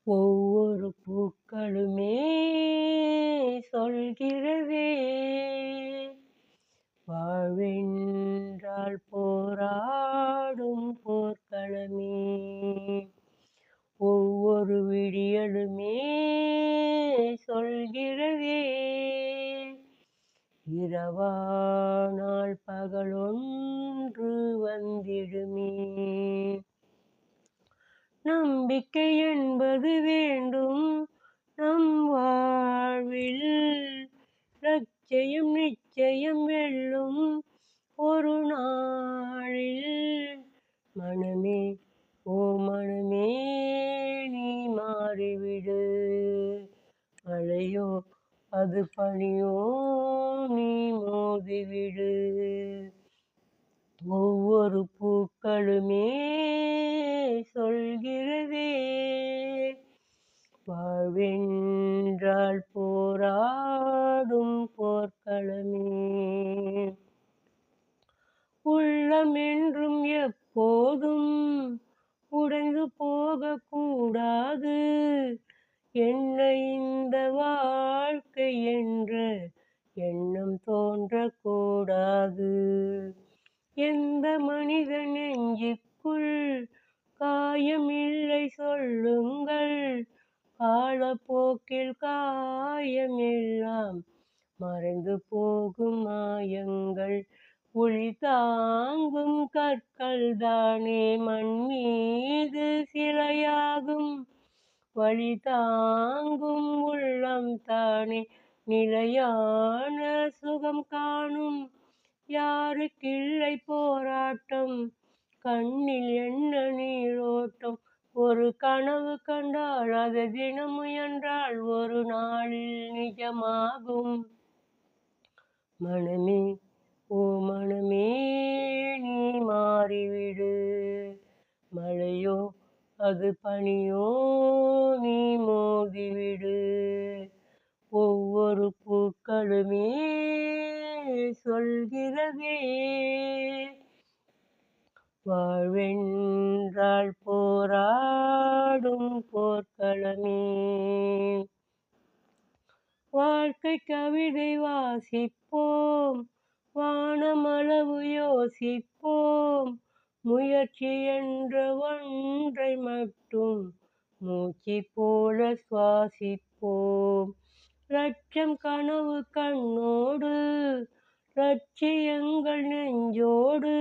ஒவ்வொரு பூக்களுமே சொல்கிறதே, வாழ்வென்றால் போராடும் போர்க்களமே. ஒவ்வொரு விடியலுமே சொல்கிறதே, இரவானால் பகலொன்று வந்திடுமே. நம்பிக்கை என்பது வேண்டும் நம் வாழ்வில், லட்சியம் நிச்சயம் வெல்லும் ஒரு நாளில். மனமே ஓ மனமே நீ மாறிவிடு, மழையோ அது பனியோ நீ மோதிவிடு. ஒவ்வொரு பூக்களுமே சொல்கிறதே, வாழ்வென்றால் போராடும் போர்க்களமே. உள்ளம் என்றும் எப்போதும் உடைந்து போகக்கூடாது, என்ன இந்த வாழ்க்கை என்ற எண்ணம் தோன்றக்கூடாது. எந்த மனித நெஞ்சுக்குள் காயமில்லை சொல்லுங்கள், காலப்போக்கில் காயம் எல்லாம் மறைந்து போகும் மாயங்கள். ஒளி தாங்கும் கற்கள் தானே மண் மீது சிலையாகும், வழி தாங்கும் உள்ளம் தானே நிலையான சுகம் காணும். யாருக்கில்லை போராட்டம், கண்ணில் என்ன நீரோட்டம். ஒரு கனவு கண்டால் அது தினம் முயன்றால் ஒரு நாளில் நிஜமாகும். மனமே ஓ மனமே நீ மாறிவிடு, மழையோ அது பனியோ நீ மோதிவிடு. ஒவ்வொரு பூக்களுமே சொல்கிறதே, வாழ்வென்றால் போராடும் போர்க்களமே. வாழ்க்கை கவிதை வாசிப்போம், வானமளவு யோசிப்போம், முயற்சி என்ற ஒன்றை மட்டும் மூச்சு போல சுவாசிப்போம். லட்சம் கனவு கண்ணோடு, லட்சியங்கள் நெஞ்சோடு,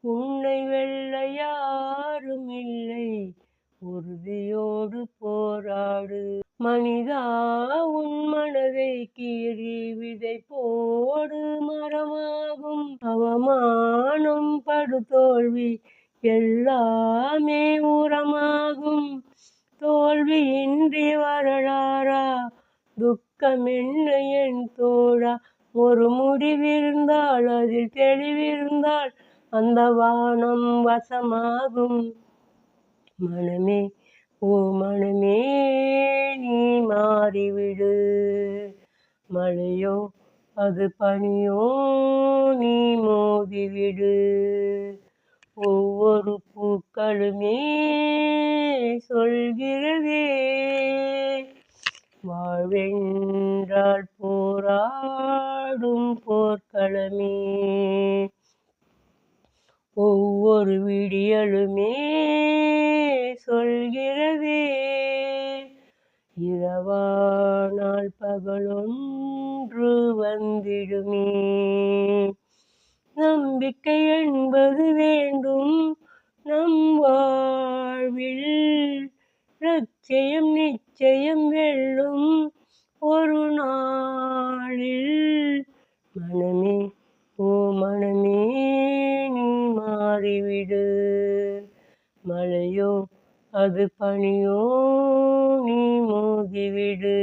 உன்னை வெல்ல யாரும் இல்லை, உறுதியோடு போராடு. மனிதா உன் மனதை கீறி விதை போடு, மரமாகும். அவமானம் படுதோல்வி எல்லாமே உரமாகும். தோல்வியின்றி வரலாறா, துக்கம் என்ன என் தோழா. ஒரு முடிவிருந்தால் அதில் தெளிவிருந்தால் அந்த வானம் வசமாகும். மனமே ஓ மனமே நீ மாறிவிடு, மழையோ அது பனியோ நீ மோதிவிடு. ஒவ்வொரு பூக்களுமே சொல்கிறதே, வாழ்வென்றால் போராடும் போர்க்களமே. ஒவ்வொரு விடியலுமே சொல்கிறதே, இரவானால் பகலொன்று வந்திடுமே. நம்பிக்கை என்பது வேண்டும் நம் வாழ்வில், லட்சியம் நிச்சயம் வெல்லும் ஒரு நாளில். மனமே ஓ மனமே நீ மாறிவிடு, மழையோ அது பனியோ நீ மோதிவிடு.